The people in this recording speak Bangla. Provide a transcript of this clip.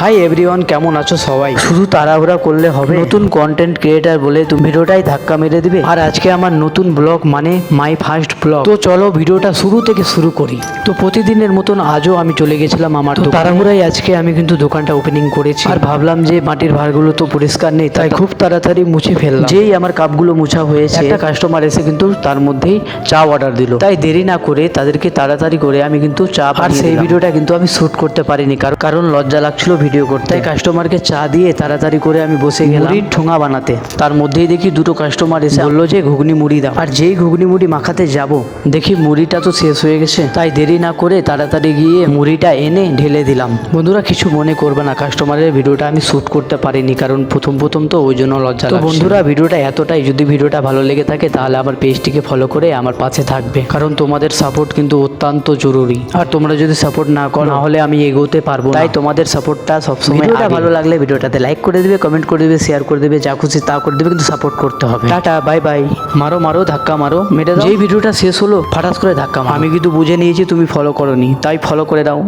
হাই এভরিওয়ান, কেমন আছো সবাই? শুধু তাড়াহুড়া করলে হবে? নতুন কন্টেন্ট ক্রিয়েটার বলে তুমি ভিডিওটাই ধাক্কা মেরে দিবে। আর আজকে আমার নতুন ব্লগ, মানে মাই ফার্স্ট ব্লগ। তো চলো ভিডিওটা শুরু থেকে শুরু করি। তো প্রতিদিনের মতন আজও আমি চলে গেছিলাম আমার তাড়াহুড়াই আজকে আমি কিন্তু দোকানটা ওপেনিং করেছি। আর ভাবলাম যে মাটির ভাঁড়গুলো তো পরিষ্কার নেই, তাই খুব তাড়াতাড়ি মুছে ফেললাম। যেই আমার কাপগুলো মুছা হয়েছে, একটা কাস্টমার এসে কিন্তু তার মধ্যেই চা অর্ডার দিল। তাই দেরি না করে তাদেরকে তাড়াতাড়ি করে আমি কিন্তু চা, আর সেই ভিডিওটা কিন্তু আমি শুট করতে পারিনি কারণ লজ্জা লাগছিল ভিডিও করতে। তাই কাস্টমারকে চা দিয়ে তাড়াতাড়ি করে আমি বসে গেলাম মুড়ির ঠোঙা বানাতে। তার মধ্যেই দেখি দুটো কাস্টমার এসে বললো যে ঘুগনি মুড়ি দাও। আর যেই ঘুগনি মুড়ি মাখাতে যাব, দেখি মুড়িটা তো শেষ হয়ে গেছে। তাই দেরি না করে তাড়াতাড়ি গিয়ে মুড়িটা এনে ঢেলে দিলাম। বন্ধুরা কিছু মনে করবে না, কাস্টমারের ভিডিওটা আমি শুট করতে পারিনি কারণ প্রথম তো ওই জন্য লজ্জা লাগছে। বন্ধুরা ভিডিওটা এতটাই, যদি ভিডিওটা ভালো লেগে থাকে তাহলে আমার পেজটিকে ফলো করে আমার পাশে থাকবে, কারণ তোমাদের সাপোর্ট কিন্তু অত্যন্ত জরুরি। আর তোমরা যদি সাপোর্ট না করো তাহলে আমি এগোতে পারবো না। তাই তোমাদের সাপোর্টটা সবসময়। ভিডিওটা ভালো লাগলে ভিডিওটাতে লাইক করে দিবে, কমেন্ট করে দিবে, শেয়ার করে দিবে, যা খুশি তা করে দিবে, কিন্তু সাপোর্ট করতে হবে। Tata bye bye. মারো ধাক্কা মারো, মেরে দাও। যেই ভিডিওটা শেষ হলো ফাটাস করে ধাক্কা মারো। আমি কিন্তু বুঝে নিয়েছি তুমি ফলো করোনি, তাই ফলো করে দাও।